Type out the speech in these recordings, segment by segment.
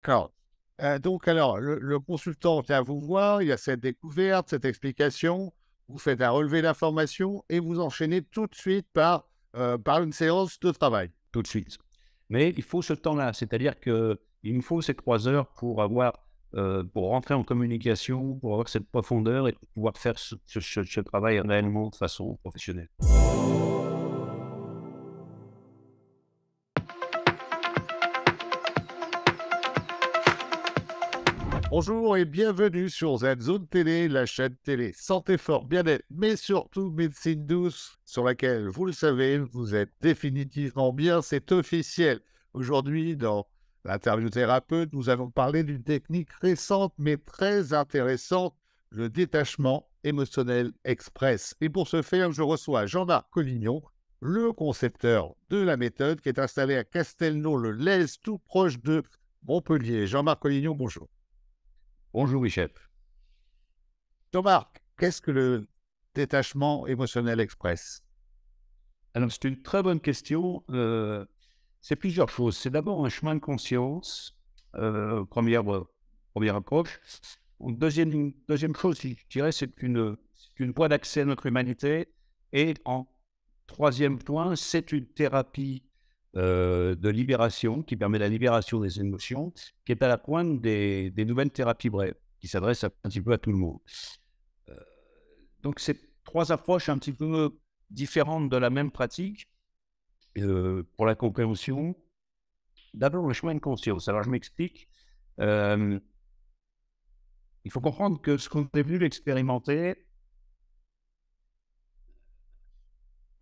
D'accord. Donc alors, le consultant vient vous voir, il y a cette découverte, cette explication, vous faites un relevé d'informations et vous enchaînez tout de suite par une séance de travail? Tout de suite. Mais il faut ce temps-là, c'est-à-dire qu'il me faut ces 3 heures pour pour rentrer en communication, pour avoir cette profondeur et pour pouvoir faire ce travail réellement de façon professionnelle. Bonjour et bienvenue sur Zone Télé, la chaîne télé santé, fort, bien-être, mais surtout médecine douce, sur laquelle, vous le savez, vous êtes définitivement bien, c'est officiel. Aujourd'hui, dans l'interview thérapeute, nous allons parler d'une technique récente mais très intéressante, le détachement émotionnel express. Et pour ce faire, je reçois Jean-Marc Collignon, le concepteur de la méthode, qui est installé à Castelnau-le-Lez, tout proche de Montpellier. Jean-Marc Collignon, bonjour. Bonjour Michel. Jean-Marc, qu'est-ce que le détachement émotionnel express? Alors c'est une très bonne question. C'est plusieurs choses. C'est d'abord un chemin de conscience, première approche. Deuxième chose, je dirais, c'est une voie d'accès à notre humanité. Et en troisième point, c'est une thérapie de libération qui permet la libération des émotions, qui est à la pointe des nouvelles thérapies brèves, qui s'adressent un petit peu à tout le monde. Euh, donc, c'est trois approches un petit peu différentes de la même pratique pour la compréhension. D'abord, le chemin de conscience. Alors, je m'explique. Euh, il faut comprendre que ce qu'on est venu expérimenter,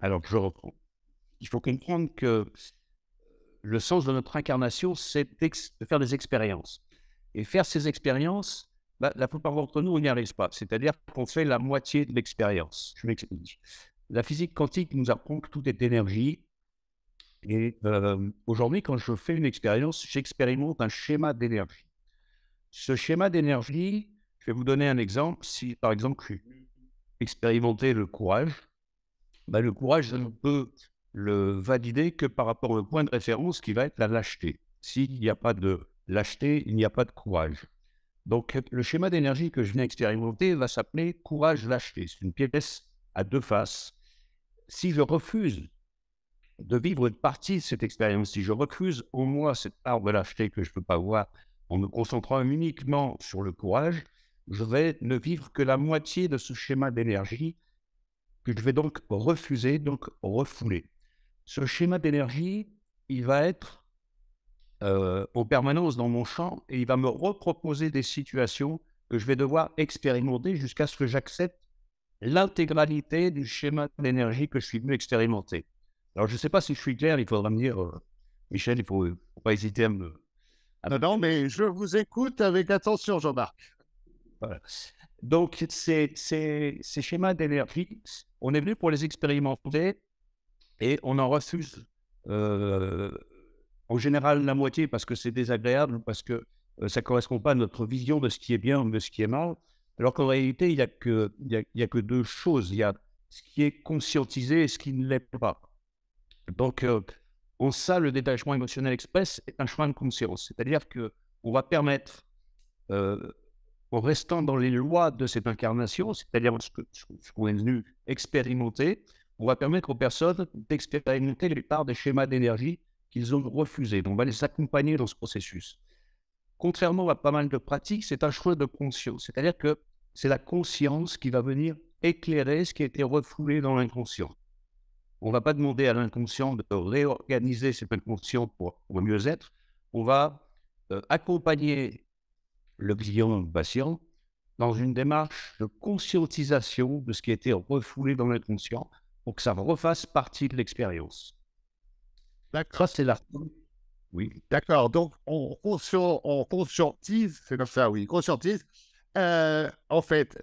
alors je reprends. Il faut comprendre que le sens de notre incarnation, c'est de faire des expériences. Et faire ces expériences, la plupart d'entre nous, on n'y arrive pas. C'est-à-dire qu'on fait la moitié de l'expérience. Je m'explique. La physique quantique nous apprend que tout est énergie. Et aujourd'hui, quand je fais une expérience, j'expérimente un schéma d'énergie. Ce schéma d'énergie, je vais vous donner un exemple. Si, par exemple, je expérimenter le courage, le courage, je ne peux le valider que par rapport au point de référence qui va être la lâcheté. S'il n'y a pas de lâcheté, il n'y a pas de courage. Donc, le schéma d'énergie que je viens expérimenter va s'appeler courage-lâcheté. C'est une pièce à deux faces. Si je refuse de vivre une partie de cette expérience, si je refuse au moi cette part de lâcheté que je ne peux pas voir en me concentrant uniquement sur le courage, je vais ne vivre que la moitié de ce schéma d'énergie que je vais donc refuser, donc refouler. Ce schéma d'énergie, il va être en permanence dans mon champ et il va me reproposer des situations que je vais devoir expérimenter jusqu'à ce que j'accepte l'intégralité du schéma d'énergie que je suis venu expérimenter. Alors, je ne sais pas si je suis clair, il faudra me dire, Michel, il ne faut pas hésiter à Non, me non, dire. mais je vous écoute avec attention, Jean-Marc. Voilà. Donc, ces schémas d'énergie, on est venu pour les expérimenter et on en refuse euh, en général la moitié parce que c'est désagréable, parce que ça ne correspond pas à notre vision de ce qui est bien ou de ce qui est mal. Alors qu'en réalité, il y a que deux choses. Il y a ce qui est conscientisé et ce qui ne l'est pas. Donc, en ça, le détachement émotionnel express est un chemin de conscience. C'est-à-dire qu'on va permettre, euh, en restant dans les lois de cette incarnation, c'est-à-dire ce qu'on est venu expérimenter, on va permettre aux personnes d'expérimenter les parts des schémas d'énergie qu'ils ont refusés. Donc, on va les accompagner dans ce processus. Contrairement à pas mal de pratiques, c'est un choix de conscience. C'est-à-dire que c'est la conscience qui va venir éclairer ce qui a été refoulé dans l'inconscient. On ne va pas demander à l'inconscient de réorganiser cet inconscient pour mieux être. On va accompagner le client, le patient, dans une démarche de conscientisation de ce qui a été refoulé dans l'inconscient pour que ça refasse partie de l'expérience. Ça, D'accord. c'est la... Oui. D'accord. Donc, on conscientise, c'est comme ça, oui, conscientise. En fait,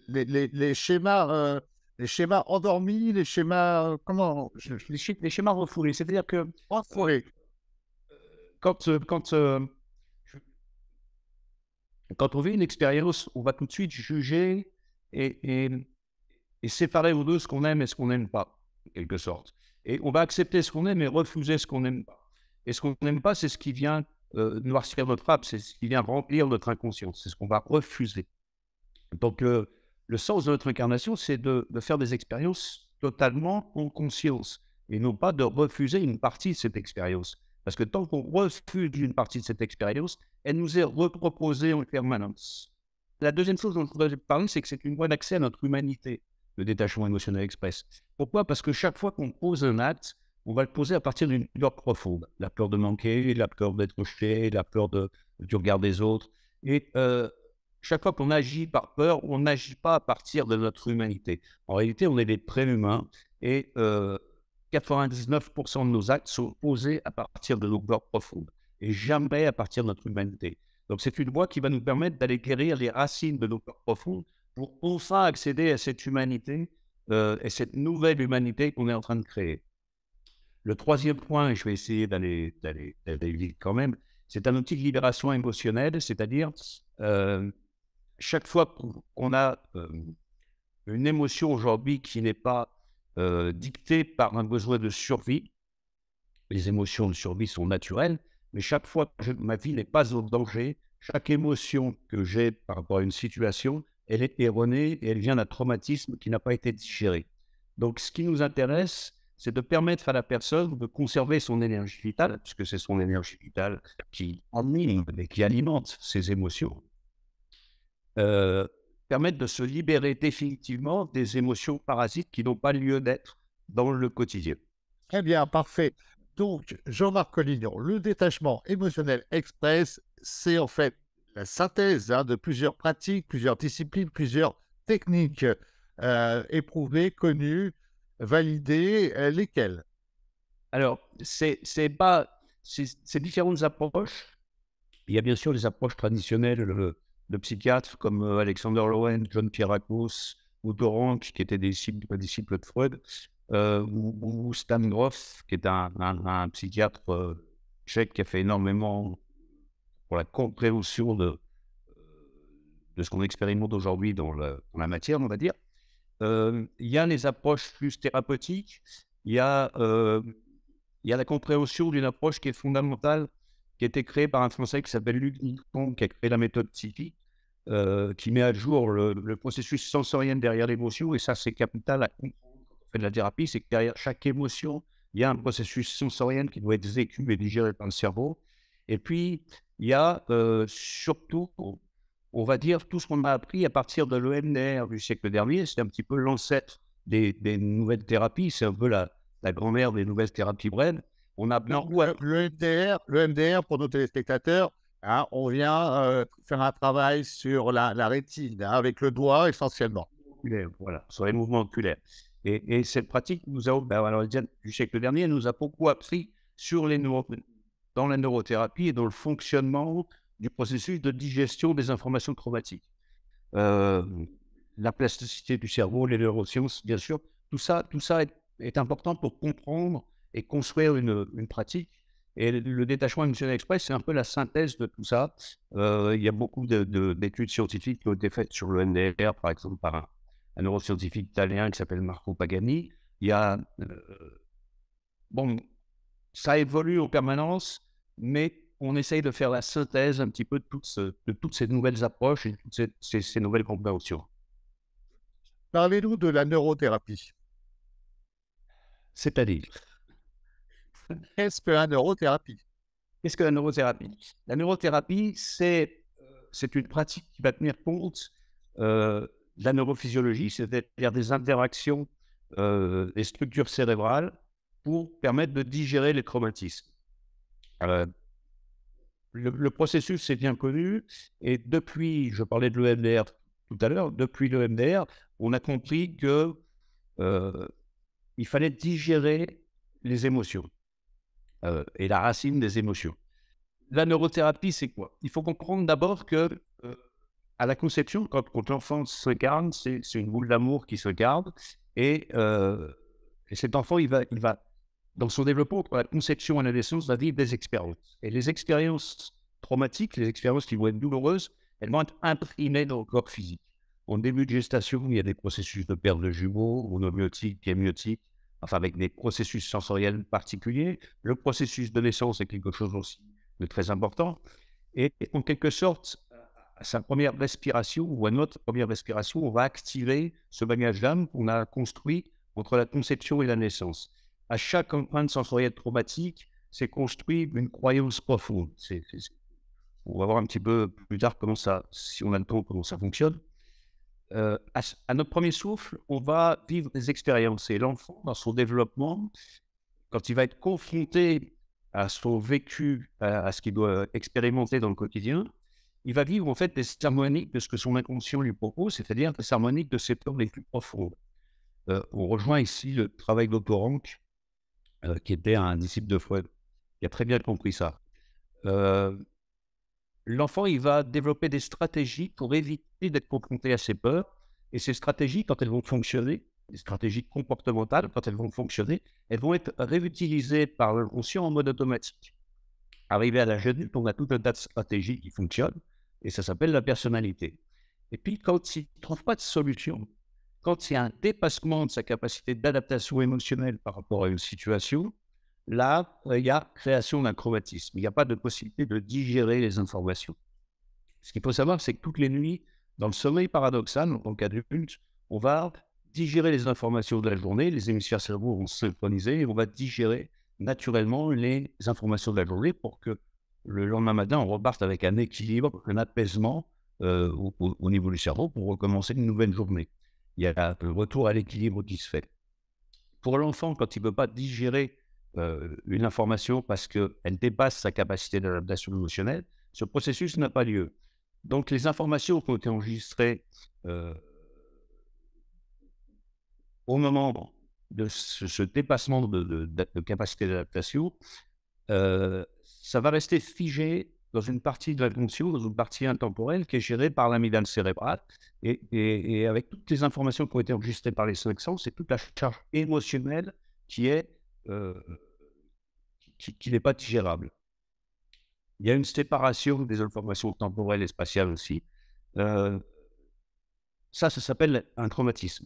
les schémas endormis, les schémas, comment, Les schémas refoulés, c'est-à-dire que oui, quand, euh, quand, euh, quand on vit une expérience, on va tout de suite juger et, et, et séparer aux deux ce qu'on aime et ce qu'on n'aime pas, en quelque sorte. Et on va accepter ce qu'on aime et refuser ce qu'on n'aime pas. Et ce qu'on n'aime pas, c'est ce qui vient noircir notre âme, c'est ce qui vient remplir notre inconscience, c'est ce qu'on va refuser. Donc, le sens de notre incarnation, c'est de faire des expériences totalement en conscience et non pas de refuser une partie de cette expérience. Parce que tant qu'on refuse une partie de cette expérience, elle nous est reproposée en permanence. La deuxième chose dont je voudrais parler, c'est que c'est une voie d'accès à notre humanité, le détachement émotionnel express. Pourquoi? Parce que chaque fois qu'on pose un acte, on va le poser à partir d'une peur profonde. La peur de manquer, la peur d'être rejeté, la peur du regard des autres. Et chaque fois qu'on agit par peur, on n'agit pas à partir de notre humanité. En réalité, on est des préhumains et 99% de nos actes sont posés à partir de nos peurs profondes et jamais à partir de notre humanité. Donc, c'est une voie qui va nous permettre d'aller guérir les racines de nos peurs profondes pour enfin accéder à cette humanité et cette nouvelle humanité qu'on est en train de créer. Le troisième point, et je vais essayer d'aller vite quand même, c'est un outil de libération émotionnelle, c'est-à-dire chaque fois qu'on a une émotion aujourd'hui qui n'est pas dictée par un besoin de survie, les émotions de survie sont naturelles, mais chaque fois que ma vie n'est pas en danger, chaque émotion que j'ai par rapport à une situation, elle est erronée et elle vient d'un traumatisme qui n'a pas été digéré. Donc, ce qui nous intéresse, c'est de permettre à la personne de conserver son énergie vitale, puisque c'est son énergie vitale qui anime et qui alimente ses émotions, permettre de se libérer définitivement des émotions parasites qui n'ont pas lieu d'être dans le quotidien. Très bien, parfait. Donc, Jean-Marc Collignon, le détachement émotionnel express, c'est en fait la synthèse de plusieurs pratiques, plusieurs disciplines, plusieurs techniques éprouvées, connues, validées, lesquelles? Alors, c'est différentes approches. Il y a bien sûr les approches traditionnelles de psychiatres comme Alexander Lowen, John Pierrakos ou Dorank, qui étaient des disciples de Freud, ou Stan Grof, qui est un psychiatre tchèque qui a fait énormément pour la compréhension de ce qu'on expérimente aujourd'hui dans la matière, on va dire. Il y a les approches plus thérapeutiques, il y a la compréhension d'une approche qui est fondamentale, qui a été créée par un Français qui s'appelle Luc Nicton, qui a créé la méthode psychique, qui met à jour le processus sensoriel derrière l'émotion, et ça, c'est capital à comprendre quand on fait de la thérapie, c'est que derrière chaque émotion, il y a un processus sensoriel qui doit être vécu et digéré par le cerveau. Et puis, il y a surtout, on va dire, tout ce qu'on a appris à partir de l'EMDR du siècle dernier, c'est un petit peu l'ancêtre des nouvelles thérapies, c'est un peu la grand-mère des nouvelles thérapies brèves. On a bien le MDR, pour nos téléspectateurs, on vient faire un travail sur la rétine, avec le doigt essentiellement. Voilà, sur les mouvements oculaires. Et cette pratique nous a, alors, du siècle dernier, nous a beaucoup appris sur dans la neurothérapie et dans le fonctionnement du processus de digestion des informations traumatiques. La plasticité du cerveau, les neurosciences, bien sûr, tout ça est important pour comprendre et construire une pratique. Et le détachement émotionnel express, c'est un peu la synthèse de tout ça. Il y a beaucoup d'études scientifiques qui ont été faites sur le MDR, par exemple, par un neuroscientifique italien qui s'appelle Marco Pagani. Il y a... ça évolue en permanence, mais on essaye de faire la synthèse un petit peu de toutes ces nouvelles approches et de toutes ces nouvelles compréhensions. Parlez-nous de la neurothérapie. C'est-à-dire, qu'est-ce que la neurothérapie? Qu'est-ce que la neurothérapie? La neurothérapie, c'est une pratique qui va tenir compte de la neurophysiologie, c'est-à-dire des interactions des structures cérébrales pour permettre de digérer les traumatismes. Le processus est bien connu et depuis, je parlais de l'EMDR tout à l'heure, depuis l'EMDR, on a compris que il fallait digérer les émotions et la racine des émotions. La neurothérapie, c'est quoi? Il faut comprendre d'abord que à la conception, quand l'enfant se garde, c'est une boule d'amour qui se garde et cet enfant, il va dans son développement, entre la conception et la naissance, va vivre des expériences. Et les expériences traumatiques, les expériences qui vont être douloureuses, elles vont être imprimées dans le corps physique. En début de gestation, il y a des processus de perte de jumeaux, monomyotiques, amniotiques, enfin avec des processus sensoriels particuliers. Le processus de naissance est quelque chose aussi de très important. Et en quelque sorte, à sa première respiration ou à notre première respiration, on va activer ce bagage d'âme qu'on a construit entre la conception et la naissance. À chaque empreinte sensorielle traumatique, c'est construit une croyance profonde. On va voir un petit peu plus tard comment ça, si on a le temps, comment ça fonctionne. À notre premier souffle, on va vivre des expériences. Et l'enfant, dans son développement, quand il va être confronté à son vécu, à ce qu'il doit expérimenter dans le quotidien, il va vivre en fait des harmoniques de ce que son inconscient lui propose, c'est-à-dire des harmoniques de ses peurs les plus profondes. On rejoint ici le travail d'Otto Rank, qui était un disciple de Freud, qui a très bien compris ça. L'enfant, il va développer des stratégies pour éviter d'être confronté à ses peurs. Et ces stratégies, quand elles vont fonctionner, les stratégies comportementales, quand elles vont fonctionner, elles vont être réutilisées par l'inconscient en mode automatique. Arrivé à l'âge adulte, on a tout un tas de stratégies qui fonctionnent, et ça s'appelle la personnalité. Et puis, quand il ne trouve pas de solution, quand il y a un dépassement de sa capacité d'adaptation émotionnelle par rapport à une situation, là, il y a création d'un chromatisme. Il n'y a pas de possibilité de digérer les informations. Ce qu'il faut savoir, c'est que toutes les nuits, dans le sommeil paradoxal, en tant qu'adulte, on va digérer les informations de la journée, les hémisphères cerveau vont se synchroniser et on va digérer naturellement les informations de la journée pour que le lendemain matin, on reparte avec un équilibre, un apaisement au niveau du cerveau pour recommencer une nouvelle journée. Il y a le retour à l'équilibre qui se fait. Pour l'enfant, quand il ne peut pas digérer une information parce qu'elle dépasse sa capacité d'adaptation émotionnelle, ce processus n'a pas lieu. Donc, les informations qui ont été enregistrées au moment de ce dépassement de capacité d'adaptation, ça va rester figé dans une partie de l'inconscient, dans une partie intemporelle qui est gérée par l'amygdale cérébrale. Et avec toutes les informations qui ont été enregistrées par les 5 sens, c'est toute la charge émotionnelle qui est qui n'est pas digérable. Il y a une séparation des informations temporelles et spatiales aussi. Ça s'appelle un traumatisme.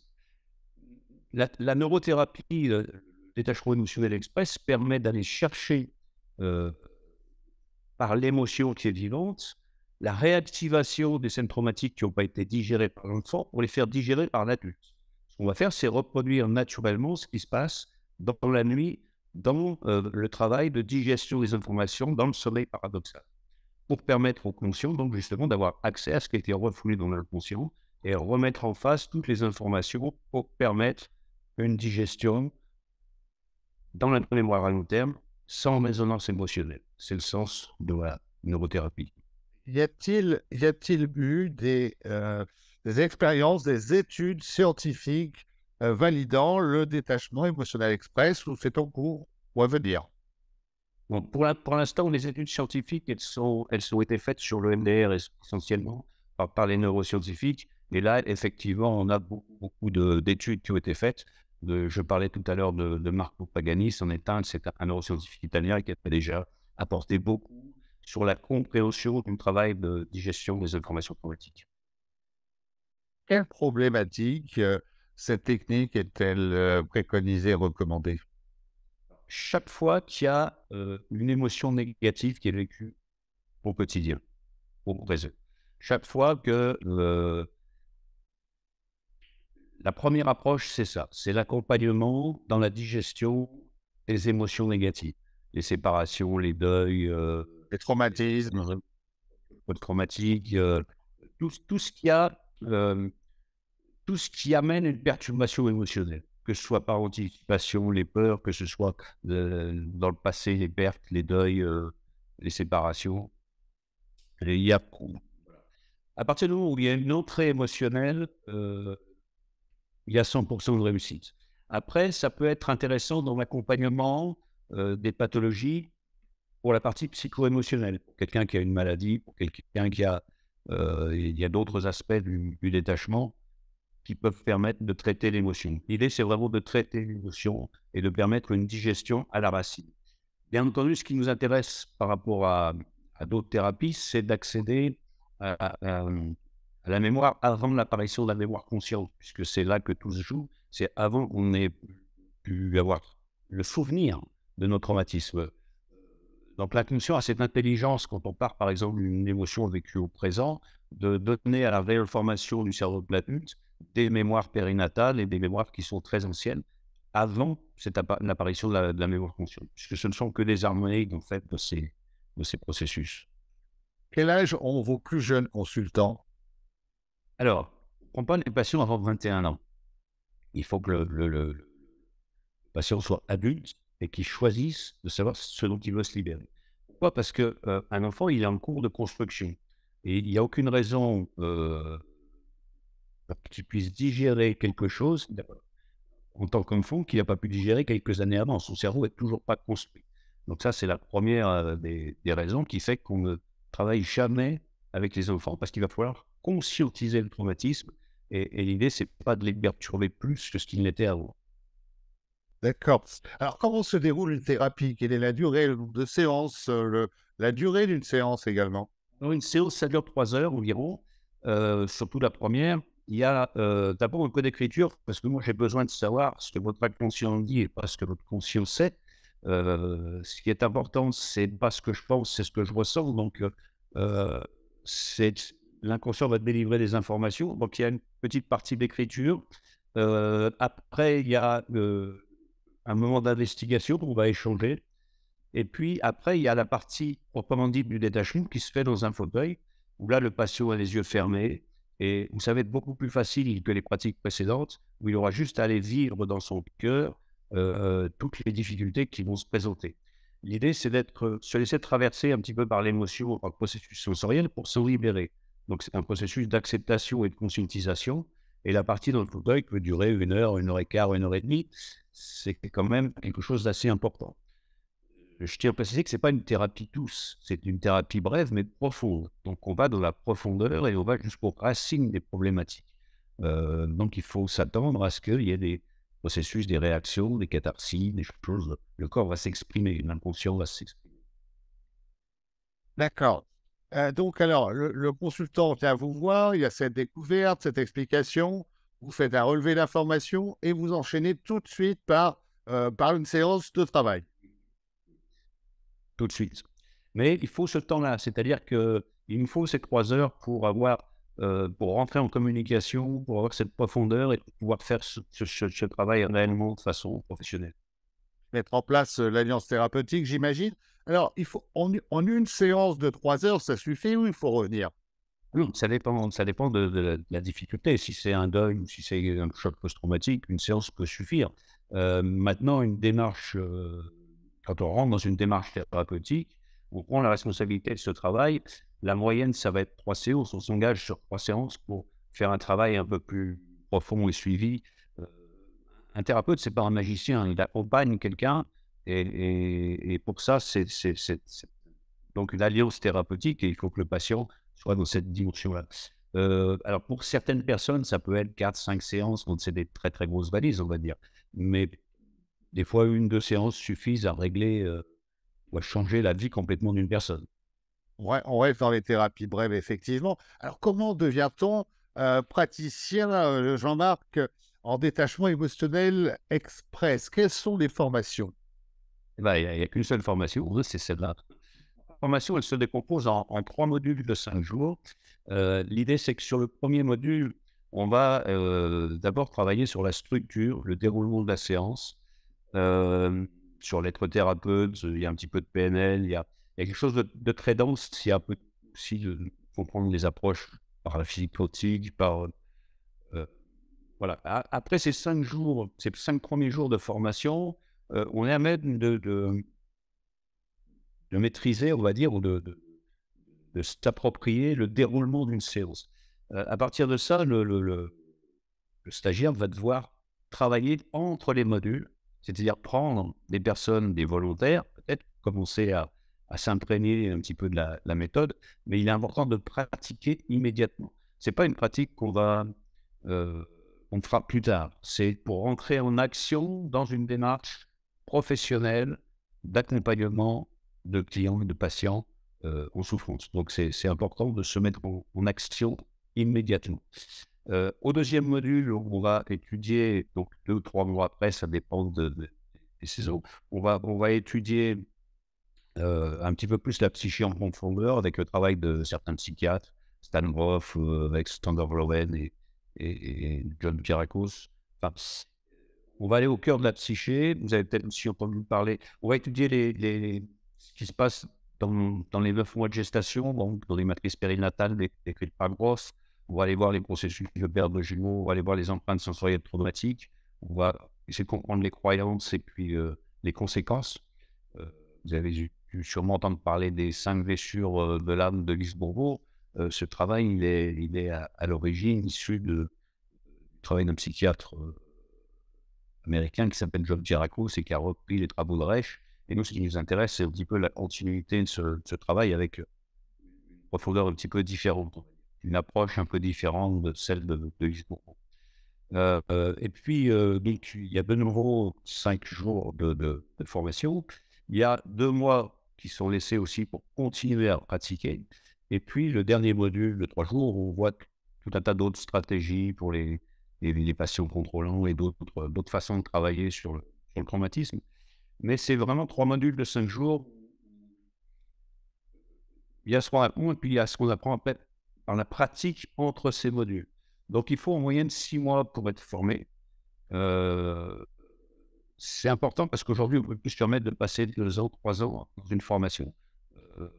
La neurothérapie, le détachement émotionnel express, permet d'aller chercher, par l'émotion qui est vivante, la réactivation des scènes traumatiques qui n'ont pas été digérées par l'enfant pour les faire digérer par l'adulte. Ce qu'on va faire, c'est reproduire naturellement ce qui se passe dans la nuit, dans le travail de digestion des informations, dans le sommeil paradoxal, pour permettre au conscient, donc justement, d'avoir accès à ce qui a été refoulé dans l'inconscient et remettre en face toutes les informations pour permettre une digestion dans la mémoire à long terme, sans résonance émotionnelle. C'est le sens de la neurothérapie. Y a-t-il eu des expériences, des études scientifiques validant le détachement émotionnel express ou c'est en cours ou à venir? Bon, pour l'instant, les études scientifiques, elles ont été faites sur le MDR essentiellement par les neuroscientifiques. Et là, effectivement, on a beaucoup d'études qui ont été faites. Je parlais tout à l'heure de Marco Pagani, c'en est c'est un neuroscientifique italien qui a déjà apporté beaucoup sur la compréhension du travail de digestion des informations traumatiques. Quelle problématique cette technique est-elle préconisée et recommandée? Chaque fois qu'il y a une émotion négative qui est vécue au quotidien, au présent, chaque fois que la première approche, c'est ça, c'est l'accompagnement dans la digestion des émotions négatives, les séparations, les deuils, Les traumatismes. traumatiques, tout ce qui a, tout ce qui amène une perturbation émotionnelle, que ce soit par anticipation, les peurs, que ce soit dans le passé, les pertes, les deuils, les séparations. Et il y a, à partir du moment où il y a une entrée émotionnelle, il y a 100% de réussite. Après, ça peut être intéressant dans l'accompagnement des pathologies pour la partie psycho-émotionnelle. Pour quelqu'un qui a une maladie, pour quelqu'un qui a... il y a d'autres aspects du détachement qui peuvent permettre de traiter l'émotion. L'idée, c'est vraiment de traiter l'émotion et de permettre une digestion à la racine. Bien entendu, ce qui nous intéresse par rapport à d'autres thérapies, c'est d'accéder à la mémoire avant l'apparition de la mémoire consciente, puisque c'est là que tout se joue. C'est avant qu'on ait pu avoir le souvenir de nos traumatismes. Donc l'inconscient a cette intelligence, quand on part par exemple d'une émotion vécue au présent, de donner à la réelle formation du cerveau de l'adulte des mémoires périnatales et des mémoires qui sont très anciennes, avant l'apparition de la mémoire consciente, puisque ce ne sont que des harmoniques en fait de ces processus. Quel âge ont vos plus jeunes consultants? Alors, on ne prend pas les patients avant 21 ans. Il faut que le patient soit adulte et qu'il choisisse de savoir ce dont il veut se libérer. Pourquoi? Parce que un enfant, il est en cours de construction et il n'y a aucune raison pour qu'il puisse digérer quelque chose en tant qu'enfant qu'il n'a pas pu digérer quelques années avant. Son cerveau n'est toujours pas construit. Donc ça, c'est la première des raisons qui fait qu'on ne travaille jamais avec les enfants, parce qu'il va falloir conscientiser le traumatisme et l'idée, c'est pas de les perturber plus que ce qu'ils n'étaient avant. D'accord. Alors, comment se déroule une thérapie? Quelle est la durée, le nombre de séances, la durée d'une séance également? Alors une séance, ça dure 3 heures environ, surtout la première. Il y a, d'abord un code d'écriture, parce que moi j'ai besoin de savoir ce que votre inconscient dit et pas ce que votre conscient sait. Ce qui est important, c'est pas ce que je pense, c'est ce que je ressens. Donc, c'est l'inconscient va délivrer des informations. Donc il y a une petite partie d'écriture. Après, il y a, un moment d'investigation où on va échanger. Et puis après, il y a la partie proprement dite du détachement qui se fait dans un fauteuil, où là, le patient a les yeux fermés et où ça va être beaucoup plus facile que les pratiques précédentes, où il aura juste à aller vivre dans son cœur toutes les difficultés qui vont se présenter. L'idée, c'est se laisser traverser un petit peu par l'émotion, par le processus sensoriel pour se libérer. Donc, c'est un processus d'acceptation et de conscientisation. Et la partie dans le fauteuil peut durer 1 heure et quart, 1 heure et demie. C'est quand même quelque chose d'assez important. Je tiens à préciser que ce n'est pas une thérapie douce, c'est une thérapie brève mais profonde. Donc on va dans la profondeur et on va jusqu'aux racines des problématiques. Donc il faut s'attendre à ce qu'il y ait des processus, des réactions, des catharsis, des choses. Le corps va s'exprimer, l'inconscient va s'exprimer. D'accord. Donc alors, le consultant vient vous voir, il y a cette découverte, cette explication, vous faites un relevé d'informations et vous enchaînez tout de suite par une séance de travail. Tout de suite. Mais il faut ce temps-là, c'est-à-dire qu'il nous faut ces 3 heures pour rentrer en communication, pour avoir cette profondeur et pour pouvoir faire ce travail réellement de façon professionnelle. Mettre en place, l'alliance thérapeutique, j'imagine. Alors, il faut en une séance de 3 heures, ça suffit ou il faut revenir? Oui, ça dépend de la difficulté. Si c'est un deuil ou si c'est un choc post-traumatique, une séance peut suffire. Maintenant, quand on rentre dans une démarche thérapeutique, on prend la responsabilité de ce travail. La moyenne, ça va être 3 séances. On s'engage sur 3 séances pour faire un travail un peu plus profond et suivi. Heu, un thérapeute, c'est pas un magicien, il accompagne quelqu'un et pour ça, c'est donc une alliance thérapeutique et il faut que le patient soit dans cette dimension-là. Alors pour certaines personnes, ça peut être 4, 5 séances quand c'est des très, très grosses valises, on va dire. Mais des fois, 1, 2 séances suffisent à régler, ou à changer la vie complètement d'une personne. Ouais, on reste dans les thérapies brèves, effectivement. Alors, comment devient-on, praticien, Jean-Marc, en détachement émotionnel express? Quelles sont les formations? Eh ben, il y a qu'une seule formation, c'est celle-là. La formation, elle se décompose en 3 modules de 5 jours. L'idée, c'est que sur le premier module, on va, d'abord travailler sur la structure, le déroulement de la séance, sur l'être thérapeute, il y a un petit peu de PNL, il y a quelque chose de très dense, il y a un peu aussi de comprendre les approches par la physique quantique, voilà. Après ces 5 jours, ces 5 premiers jours de formation, on est à même de maîtriser, on va dire, ou de s'approprier le déroulement d'une séance. À partir de ça, le stagiaire va devoir travailler entre les modules, c'est-à-dire prendre des personnes, des volontaires, peut-être commencer à s'imprégner un petit peu de la méthode, mais il est important de pratiquer immédiatement. C'est pas une pratique euh, qu'on fera plus tard. C'est pour entrer en action dans une démarche professionnelle d'accompagnement de clients et de patients en souffrance. Donc, c'est important de se mettre en action immédiatement. Au deuxième module, on va étudier, donc 2 ou 3 mois après, ça dépend des saisons, on va étudier un petit peu plus la psyché en profondeur avec le travail de certains psychiatres, Stan Grof, avec Standard Lowen et John Pierrakos. Enfin, on va aller au cœur de la psyché. Vous avez peut-être aussi entendu parler. On va étudier ce qui se passe dans les 9 mois de gestation, donc dans les matrices périnatales décrites par Grof. On va aller voir les processus de perte de jumeaux, on va aller voir les empreintes sensorielles traumatiques, on va essayer de comprendre les croyances et puis les conséquences. Vous avez dû sûrement entendre parler des 5 blessures de l'âme de Lise Bourbeau. Ce travail, il est à l'origine issu du travail d'un psychiatre américain qui s'appelle John Pierrakos et qui a repris les travaux de Reich. Et nous, ce qui nous intéresse, c'est un petit peu la continuité de ce travail avec une profondeur un petit peu différente, une approche un peu différente de celle de Lise Bourbeau. Et puis, donc, il y a de nouveau 5 jours de formation. Il y a 2 mois qui sont laissés aussi pour continuer à pratiquer. Et puis, le dernier module de 3 jours, on voit tout un tas d'autres stratégies pour les patients contrôlants et d'autres façons de travailler sur le traumatisme. Mais c'est vraiment 3 modules de 5 jours. Il y a ce qu'on apprend et puis il y a ce qu'on apprend après par la pratique entre ces modules. Donc, il faut en moyenne 6 mois pour être formé. C'est important parce qu'aujourd'hui, on peut plus se permettre de passer 2 ans, 3 ans dans une formation. On ne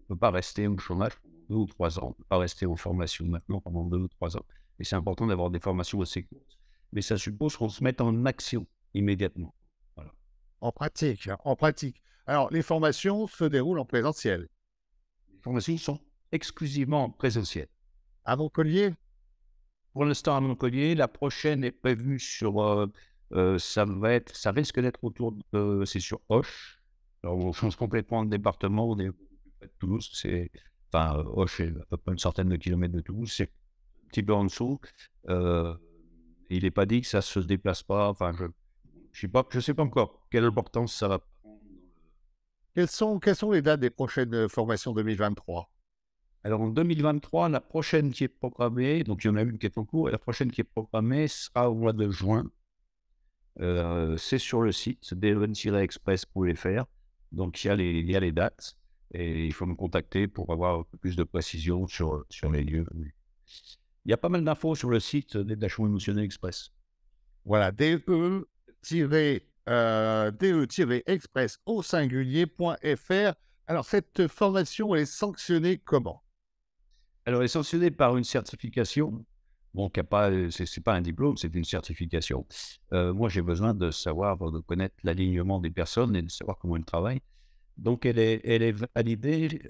peut pas rester au chômage pendant 2 ou 3 ans. On ne peut pas rester en formation maintenant pendant 2 ou 3 ans. Et c'est important d'avoir des formations assez courtes. Mais ça suppose qu'on se mette en action immédiatement. Voilà. En pratique, hein, en pratique. Alors, les formations se déroulent en présentiel. Les formations sont exclusivement présentielles. À Montpellier? Pour l'instant, à Montpellier, la prochaine est prévue sur... ça risque d'être autour de... C'est sur Auch. Alors, on change complètement de département. On est près de Toulouse. Auch est à peu près une centaine de kilomètres de Toulouse. C'est un petit peu en dessous. Il n'est pas dit que ça ne se déplace pas. Enfin, je ne sais pas encore quelle importance ça va prendre. Quelles sont les dates des prochaines formations 2023? Alors, en 2023, la prochaine qui est programmée, donc il y en a une qui est en cours, et la prochaine qui est programmée sera au mois de juin. C'est sur le site de-express.fr. Donc, il y a les dates et il faut me contacter pour avoir un peu plus de précision sur les lieux. Il y a pas mal d'infos sur le site Détachement Émotionnel Express. Voilà, de-express au singulier.fr. Alors, cette formation, elle est sanctionnée comment? Alors, elle est sanctionnée par une certification. Bon, c'est pas un diplôme, c'est une certification. Moi, j'ai besoin de savoir, de connaître l'alignement des personnes et de savoir comment elles travaillent. Donc, elle est validée.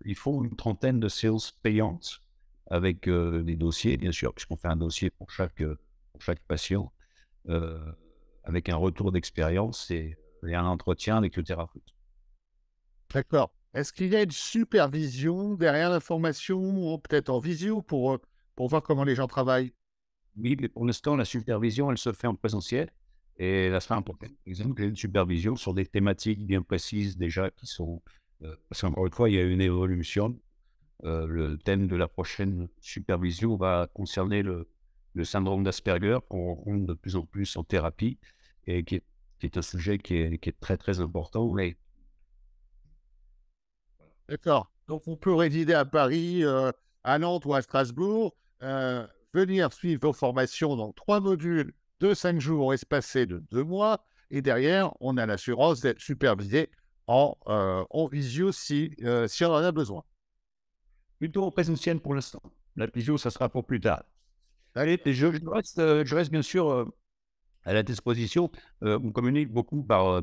Il faut une trentaine de séances payantes avec des dossiers, bien sûr, puisqu'on fait un dossier pour chaque patient, avec un retour d'expérience et un entretien avec le thérapeute. D'accord. Est-ce qu'il y a une supervision derrière la formation, ou peut-être en visio, pour voir comment les gens travaillent? Oui, mais pour l'instant, la supervision, elle se fait en présentiel. Et la semaine prochaine, par exemple, j'ai une supervision sur des thématiques bien précises déjà qui sont... parce qu'encore une fois, il y a une évolution. Le thème de la prochaine supervision va concerner le syndrome d'Asperger qu'on rencontre de plus en plus en thérapie et qui est un sujet qui est très, très important. Mais... D'accord. Donc, on peut résider à Paris, à Nantes ou à Strasbourg, venir suivre vos formations dans 3 modules de 5 jours espacés de 2 mois. Et derrière, on a l'assurance d'être supervisé en visio si on en a besoin. Plutôt en présentiel pour l'instant. La visio, ça sera pour plus tard. Allez, je reste bien sûr à la disposition. On communique beaucoup par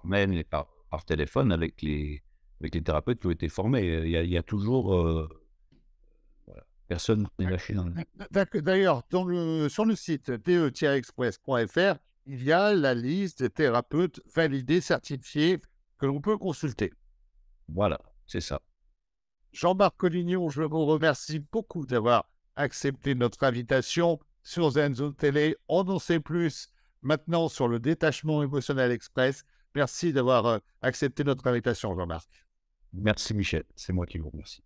mail et par téléphone avec les thérapeutes qui ont été formés. Il y a toujours... voilà, personne n'est lâché dans le... D'ailleurs, sur le site de-express.fr, il y a la liste des thérapeutes validés, certifiés, que l'on peut consulter. Voilà, c'est ça. Jean-Marc Collignon, je vous remercie beaucoup d'avoir accepté notre invitation sur Zen Télé. On en sait plus maintenant sur le détachement émotionnel express. Merci d'avoir accepté notre invitation, Jean-Marc. Merci Michel, c'est moi qui vous remercie.